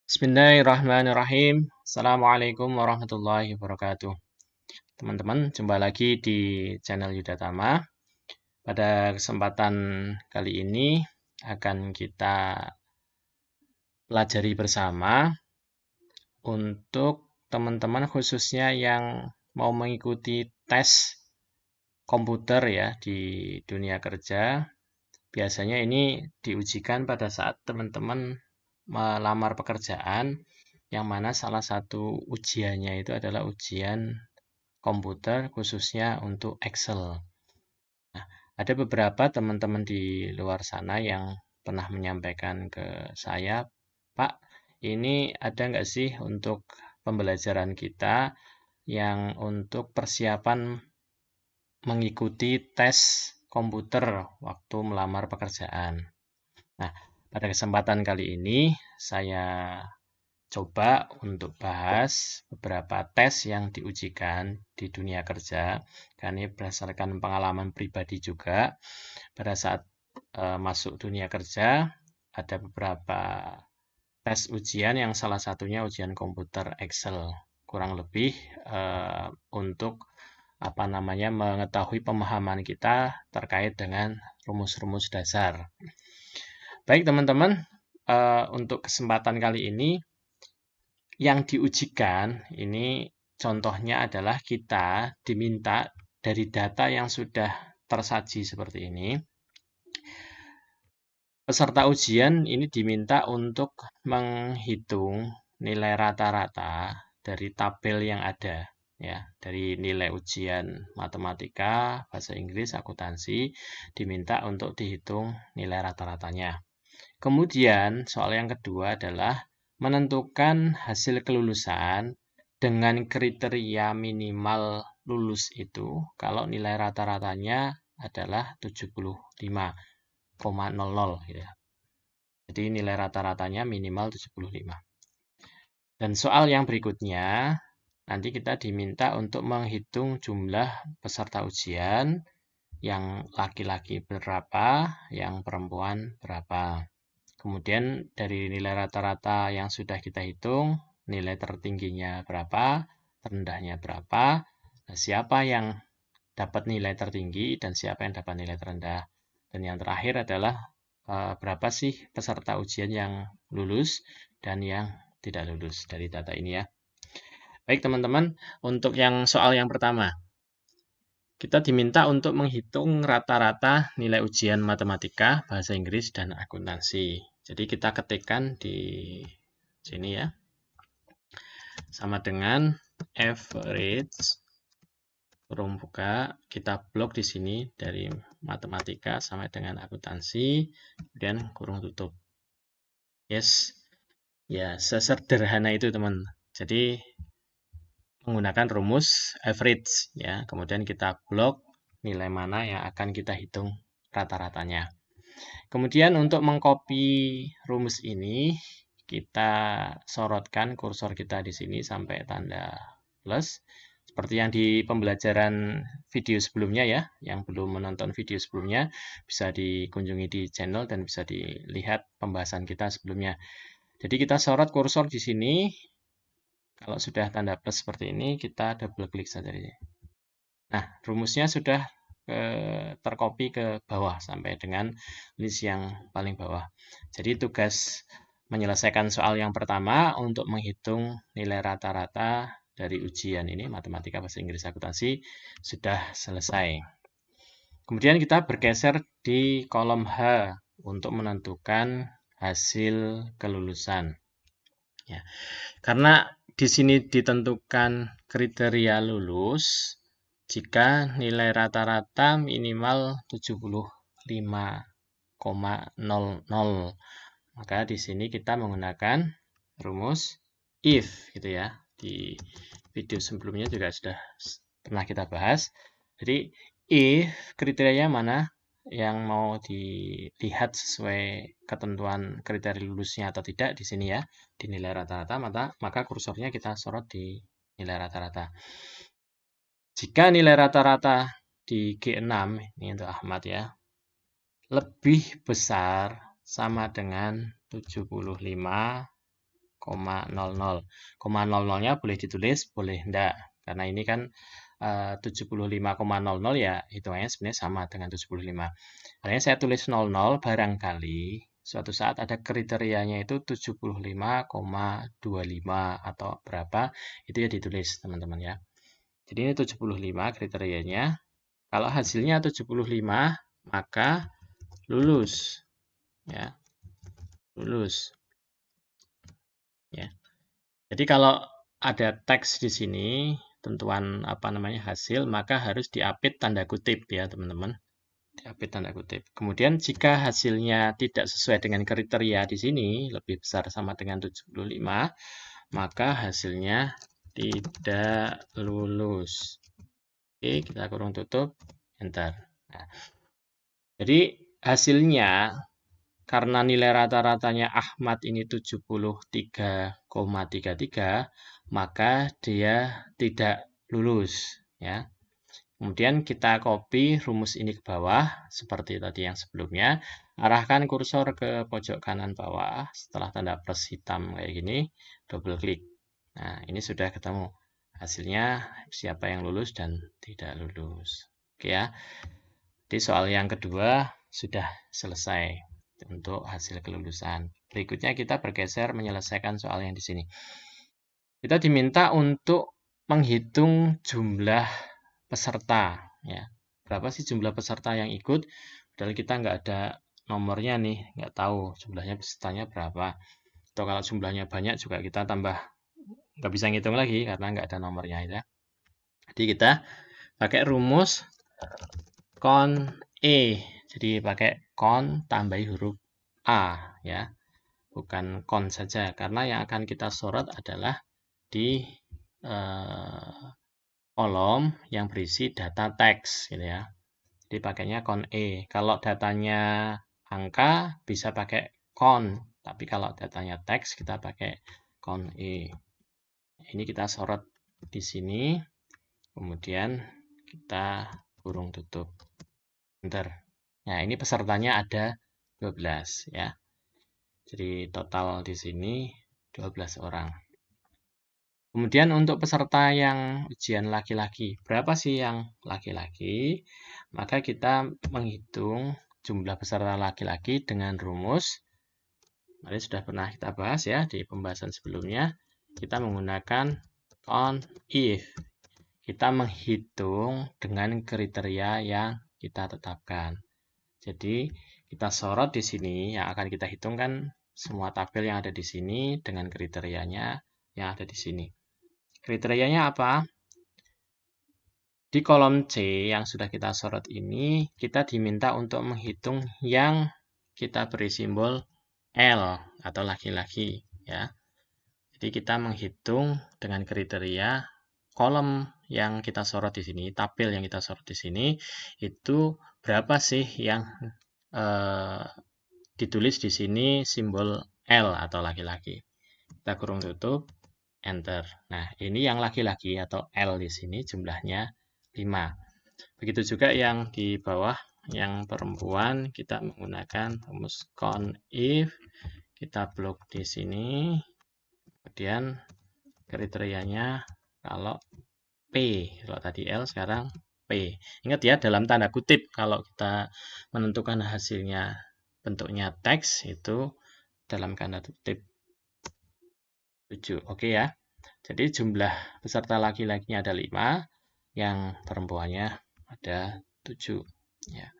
Bismillahirrahmanirrahim. Assalamualaikum warahmatullahi wabarakatuh. Teman-teman, jumpa lagi di channel Yudatama. Pada kesempatan kali ini akan kita pelajari bersama untuk teman-teman khususnya yang mau mengikuti tes komputer ya di dunia kerja. Biasanya ini diujikan pada saat teman-teman melamar pekerjaan, yang mana salah satu ujiannya itu adalah ujian komputer khususnya untuk Excel. Nah, ada beberapa teman-teman di luar sana yang pernah menyampaikan ke saya, Pak, ini ada nggak sih untuk pembelajaran kita yang untuk persiapan mengikuti tes komputer waktu melamar pekerjaan? Nah, pada kesempatan kali ini saya coba untuk bahas beberapa tes yang diujikan di dunia kerja. Karena ini berdasarkan pengalaman pribadi juga. Pada saat masuk dunia kerja, ada beberapa tes ujian yang salah satunya ujian komputer Excel. Kurang lebih untuk mengetahui pemahaman kita terkait dengan rumus-rumus dasar. Baik teman-teman, untuk kesempatan kali ini yang diujikan ini contohnya adalah kita diminta dari data yang sudah tersaji seperti ini. Peserta ujian ini diminta untuk menghitung nilai rata-rata dari tabel yang ada ya, dari nilai ujian matematika, bahasa Inggris, akuntansi diminta untuk dihitung nilai rata-ratanya. Kemudian soal yang kedua adalah menentukan hasil kelulusan dengan kriteria minimal lulus itu kalau nilai rata-ratanya adalah 75,00 gitu ya. Jadi nilai rata-ratanya minimal 75. Dan soal yang berikutnya nanti kita diminta untuk menghitung jumlah peserta ujian, yang laki-laki berapa, yang perempuan berapa. Kemudian dari nilai rata-rata yang sudah kita hitung, nilai tertingginya berapa, terendahnya berapa, siapa yang dapat nilai tertinggi dan siapa yang dapat nilai terendah. Dan yang terakhir adalah berapa sih peserta ujian yang lulus dan yang tidak lulus dari data ini ya. Baik teman-teman, untuk yang soal yang pertama, kita diminta untuk menghitung rata-rata nilai ujian matematika, bahasa Inggris, dan akuntansi. Jadi kita ketikkan di sini ya, sama dengan average, kurung buka, kita blok di sini dari matematika sama dengan akuntansi, kemudian kurung tutup. Yes, ya sesederhana itu teman. Jadi menggunakan rumus average ya, kemudian kita blok nilai mana yang akan kita hitung rata-ratanya. Kemudian untuk mengcopy rumus ini, kita sorotkan kursor kita di sini sampai tanda plus. Seperti yang di pembelajaran video sebelumnya ya, yang belum menonton video sebelumnya, bisa dikunjungi di channel dan bisa dilihat pembahasan kita sebelumnya. Jadi kita sorot kursor di sini. Kalau sudah tanda plus seperti ini, kita double klik saja di sini. Nah, rumusnya sudah tercopy ke bawah sampai dengan list yang paling bawah. Jadi tugas menyelesaikan soal yang pertama untuk menghitung nilai rata-rata dari ujian ini matematika, bahasa Inggris, akuntansi sudah selesai. Kemudian kita bergeser di kolom H untuk menentukan hasil kelulusan. Ya, karena di sini ditentukan kriteria lulus jika nilai rata-rata minimal 75,00. Maka di sini kita menggunakan rumus if gitu ya. Di video sebelumnya juga sudah pernah kita bahas. Jadi if kriterianya mana yang mau dilihat sesuai ketentuan kriteria lulusnya atau tidak di sini ya, di nilai rata-rata, maka kursornya kita sorot di nilai rata-rata. Jika nilai rata-rata di G6 ini untuk Ahmad ya, lebih besar sama dengan 75 00-nya boleh ditulis, boleh enggak. Karena ini kan 75,00 ya hitungannya sebenarnya sama dengan 75. Makanya saya tulis 00 barangkali suatu saat ada kriterianya itu 75,25 atau berapa, itu ya ditulis teman-teman ya. Jadi ini 75 kriterianya. Kalau hasilnya 75, maka lulus. Ya, lulus. Ya. Jadi kalau ada teks di sini, tentuan hasil, maka harus diapit tanda kutip ya teman-teman. Diapit tanda kutip. Kemudian jika hasilnya tidak sesuai dengan kriteria di sini, lebih besar sama dengan 75, maka hasilnya tidak lulus. Oke, kita kurung tutup, enter. Nah, jadi hasilnya karena nilai rata-ratanya Ahmad ini 73,33, maka dia tidak lulus ya. Kemudian kita copy rumus ini ke bawah seperti tadi yang sebelumnya. Arahkan kursor ke pojok kanan bawah setelah tanda plus hitam kayak gini, double klik. Nah, ini sudah ketemu hasilnya siapa yang lulus dan tidak lulus. Oke ya. Jadi soal yang kedua sudah selesai untuk hasil kelulusan. Berikutnya kita bergeser menyelesaikan soal yang di sini. Kita diminta untuk menghitung jumlah peserta. Ya. Berapa sih jumlah peserta yang ikut? Padahal kita nggak ada nomornya nih, nggak tahu jumlahnya pesertanya berapa. Atau kalau jumlahnya banyak juga kita tambah, nggak bisa ngitung lagi karena nggak ada nomornya ya. Jadi kita pakai rumus kon E. Jadi pakai kon tambahi huruf A ya. Bukan kon saja karena yang akan kita sorot adalah di kolom yang berisi data teks gitu ya. Jadi pakainya kon E. Kalau datanya angka bisa pakai kon, tapi kalau datanya teks kita pakai kon E. Ini kita sorot di sini. Kemudian kita kurung tutup. Enter. Nah, ini pesertanya ada 12 ya. Jadi total di sini 12 orang. Kemudian untuk peserta yang ujian laki-laki, berapa sih yang laki-laki? Maka kita menghitung jumlah peserta laki-laki dengan rumus. Tadi sudah pernah kita bahas ya di pembahasan sebelumnya. Kita menggunakan count if. Kita menghitung dengan kriteria yang kita tetapkan. Jadi kita sorot di sini yang akan kita hitung kan semua tabel yang ada di sini dengan kriterianya yang ada di sini. Kriterianya apa? Di kolom C yang sudah kita sorot ini, kita diminta untuk menghitung yang kita beri simbol L atau laki-laki ya. Jadi kita menghitung dengan kriteria kolom yang kita sorot di sini, tabel yang kita sorot di sini, itu berapa sih yang ditulis di sini simbol L atau laki-laki. Kita kurung tutup, enter. Nah, ini yang laki-laki atau L di sini jumlahnya 5. Begitu juga yang di bawah, yang perempuan, kita menggunakan rumus count if. Kita blok di sini. Kemudian kriterianya kalau P. Kalau tadi L, sekarang P. Ingat ya, dalam tanda kutip, kalau kita menentukan hasilnya bentuknya teks, itu dalam tanda kutip 7. Oke ya. Jadi jumlah peserta laki-lakinya ada 5, yang perempuannya ada 7. Ya.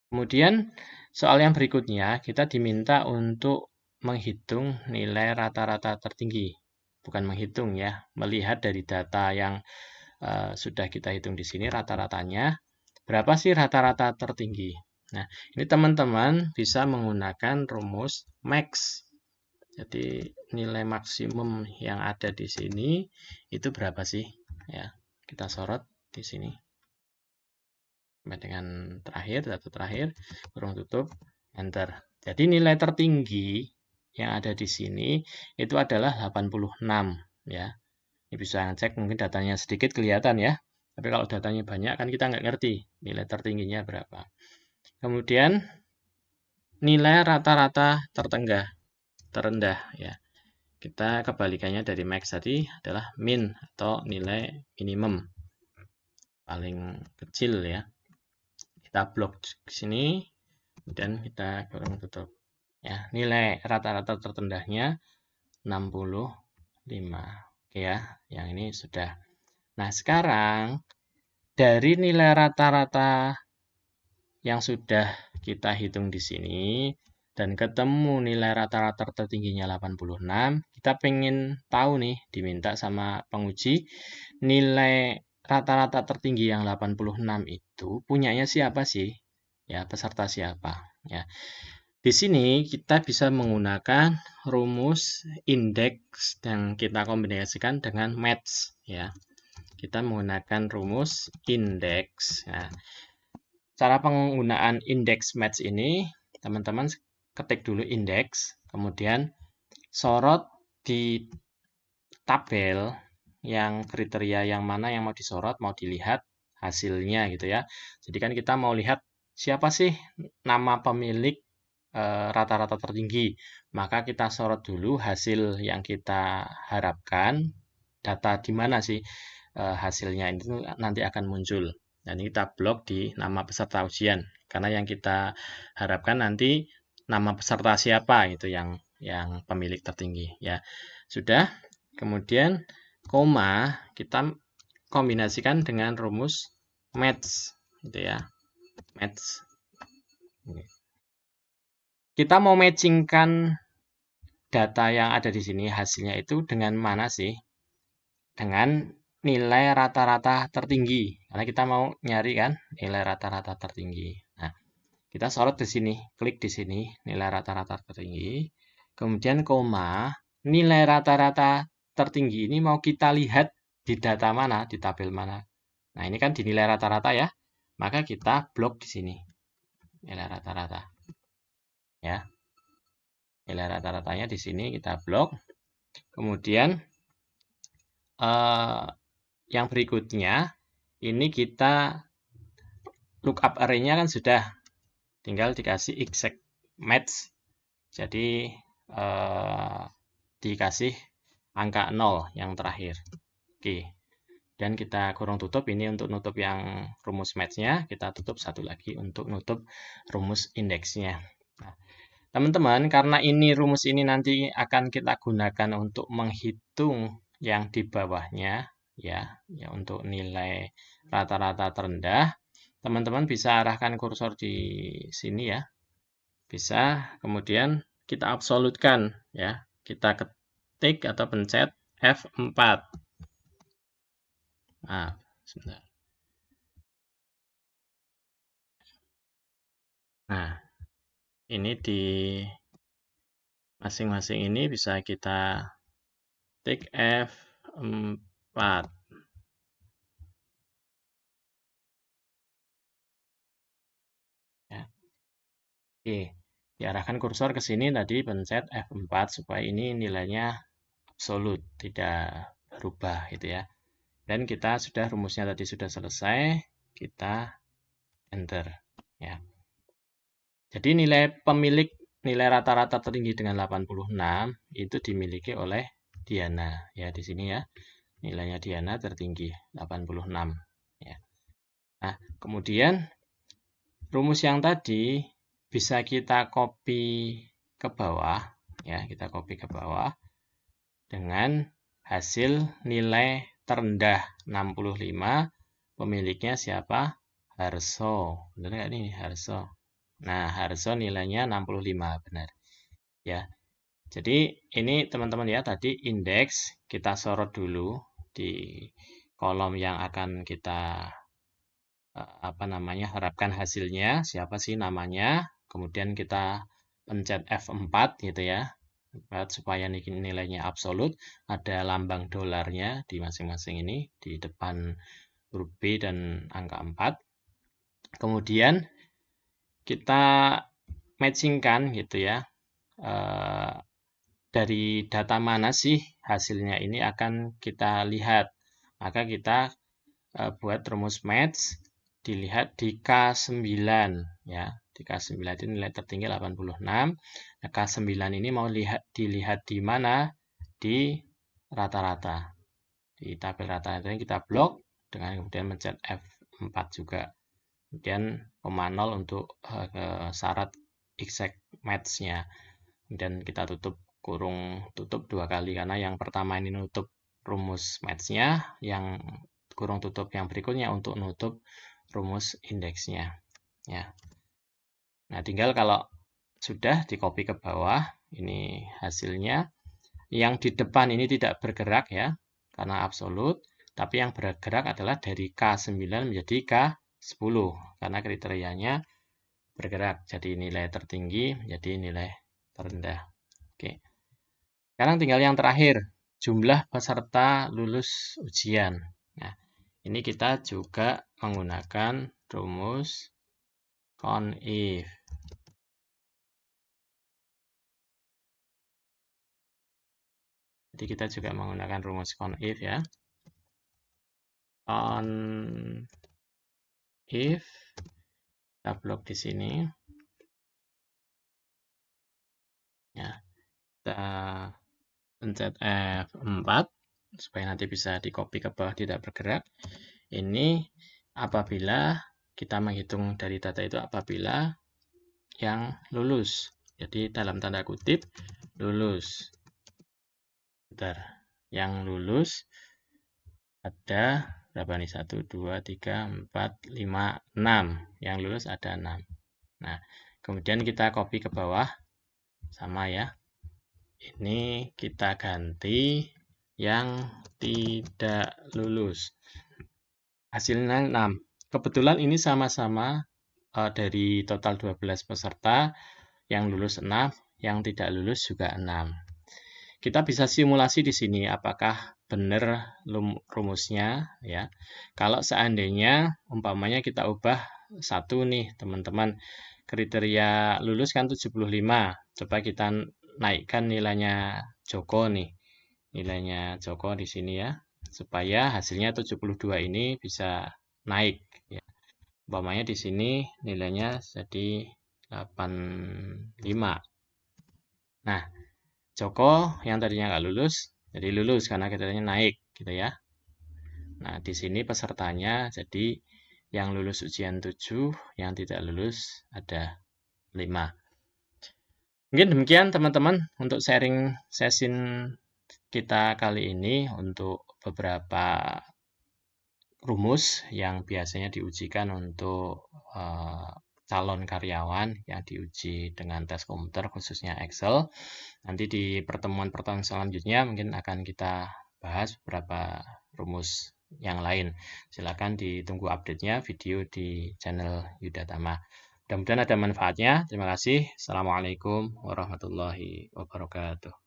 Kemudian soal yang berikutnya, kita diminta untuk menghitung nilai rata-rata tertinggi. Bukan menghitung ya, melihat dari data yang sudah kita hitung di sini rata-ratanya. Berapa sih rata-rata tertinggi? Nah, ini teman-teman bisa menggunakan rumus max. Jadi nilai maksimum yang ada di sini itu berapa sih? Ya, kita sorot di sini. Sampai dengan terakhir, data terakhir, kurung tutup, enter. Jadi nilai tertinggi yang ada di sini itu adalah 86 ya. Ini bisa ngecek mungkin datanya sedikit kelihatan ya. Tapi kalau datanya banyak kan kita nggak ngerti nilai tertingginya berapa. Kemudian nilai rata-rata terendah ya. kita kebalikannya dari max tadi adalah min atau nilai minimum paling kecil ya. Kita blok ke sini dan kita kurung tutup. Ya, nilai rata-rata terendahnya 65. Oke ya, yang ini sudah. Nah, sekarang dari nilai rata-rata yang sudah kita hitung di sini dan ketemu nilai rata-rata tertingginya 86, kita pengen tahu nih, diminta sama penguji, nilai rata-rata tertinggi yang 86 itu punyanya siapa sih? Ya, peserta siapa? Ya. Di sini kita bisa menggunakan rumus indeks yang kita kombinasikan dengan match ya. Kita menggunakan rumus indeks. Nah, cara penggunaan indeks match ini, teman-teman ketik dulu indeks, kemudian sorot di tabel yang kriteria yang mana yang mau disorot, mau dilihat hasilnya gitu ya. Jadi kan kita mau lihat siapa sih nama pemilik rata-rata tertinggi. Maka kita sorot dulu hasil yang kita harapkan, data di mana sih hasilnya itu nanti akan muncul. Dan ini kita blok di nama peserta ujian. Karena yang kita harapkan nanti nama peserta siapa itu yang pemilik tertinggi ya. Sudah. Kemudian koma kita kombinasikan dengan rumus match gitu ya. Match. Kita mau matchingkan data yang ada di sini hasilnya itu dengan mana sih? Dengan nilai rata-rata tertinggi. Karena kita mau nyari kan nilai rata-rata tertinggi. Nah, kita sorot di sini, klik di sini nilai rata-rata tertinggi. Kemudian koma, nilai rata-rata tertinggi ini mau kita lihat di data mana, di tabel mana. Nah, ini kan di nilai rata-rata ya. Maka kita blok di sini. Nilai rata-rata. Ya. Nilai rata-ratanya di sini kita blok. Kemudian yang berikutnya ini kita lookup array-nya kan sudah, tinggal dikasih exact match. Jadi dikasih angka 0 yang terakhir. Oke. Dan kita kurung tutup ini untuk nutup yang rumus match-nya, kita tutup satu lagi untuk nutup rumus indeksnya. Nah, teman-teman, karena ini rumus ini nanti akan kita gunakan untuk menghitung yang di bawahnya, ya untuk nilai rata-rata terendah, teman-teman bisa arahkan kursor di sini ya. Bisa, kemudian kita absolutkan ya. Kita ketik atau pencet F4. Nah, sebentar. Nah, ini di masing-masing ini bisa kita tik F4. Ya. Oke, diarahkan kursor ke sini tadi pencet F4 supaya ini nilainya absolut, tidak berubah gitu ya. Dan kita sudah rumusnya tadi sudah selesai, kita enter ya. Jadi nilai pemilik nilai rata-rata tertinggi dengan 86 itu dimiliki oleh Diana ya di sini ya. Nilainya Diana tertinggi 86 ya. Nah, kemudian rumus yang tadi bisa kita copy ke bawah ya, kita copy ke bawah dengan hasil nilai terendah 65, pemiliknya siapa? Harso. Benar nggak nih Harso? Nah, Harso nilainya 65 benar. Ya. Jadi ini teman-teman ya, tadi indeks kita sorot dulu di kolom yang akan kita harapkan hasilnya, siapa sih namanya. Kemudian kita pencet F4 gitu ya. Supaya nilainya absolut, ada lambang dolarnya di masing-masing ini di depan huruf B dan angka 4. Kemudian kita matchingkan gitu ya. Dari data mana sih hasilnya ini akan kita lihat. Maka kita buat rumus match, dilihat di K9 ya. Di K9 itu nilai tertinggi 86. Nah, K9 ini mau dilihat di mana? di rata-rata. Di tabel rata-rata ini kita blok dengan kemudian mencet F4 juga. Kemudian koma 0 untuk syarat exact match-nya. Kemudian kita tutup kurung tutup 2 kali karena yang pertama ini nutup rumus match-nya, yang kurung tutup yang berikutnya untuk nutup rumus indeksnya. Ya. Nah, tinggal kalau sudah di copy ke bawah, ini hasilnya. Yang di depan ini tidak bergerak ya, karena absolut. Tapi yang bergerak adalah dari K9 menjadi K10, karena kriterianya bergerak. Jadi nilai tertinggi menjadi nilai terendah. Oke. Sekarang tinggal yang terakhir, jumlah peserta lulus ujian. Nah, ini kita juga menggunakan rumus CONIF. Jadi kita juga menggunakan rumus CONIF ya. CONIF, kita blok di sini. Ya, kita pencet F4 supaya nanti bisa di copy ke bawah tidak bergerak. Ini apabila kita menghitung dari data itu apabila yang lulus. Jadi dalam tanda kutip lulus. Bentar. Yang lulus ada berapa nih? 1, 2, 3, 4, 5, 6. Yang lulus ada 6. Nah, kemudian kita copy ke bawah. Sama ya. Ini kita ganti yang tidak lulus. Hasilnya 6. Kebetulan ini sama-sama dari total 12 peserta, yang lulus 6, yang tidak lulus juga 6. Kita bisa simulasi di sini apakah benar rumusnya ya. Kalau seandainya umpamanya kita ubah 1 nih, teman-teman. Kriteria lulus kan 75. Coba kita naikkan nilainya Joko nih. Nilainya Joko di sini ya. Supaya hasilnya 72 ini bisa naik ya. Umpamanya di sini nilainya jadi 85. Nah, Joko yang tadinya nggak lulus jadi lulus karena kriterianya naik gitu ya. Nah, di sini pesertanya jadi yang lulus ujian 7, yang tidak lulus ada 5. Mungkin demikian teman-teman untuk sharing sesi kita kali ini untuk beberapa rumus yang biasanya diujikan untuk calon karyawan yang diuji dengan tes komputer khususnya Excel. Nanti di pertemuan-pertemuan selanjutnya mungkin akan kita bahas beberapa rumus yang lain. Silakan ditunggu update-nya video di channel Yudatama. Mudah-mudahan ada manfaatnya. Terima kasih. Assalamualaikum warahmatullahi wabarakatuh.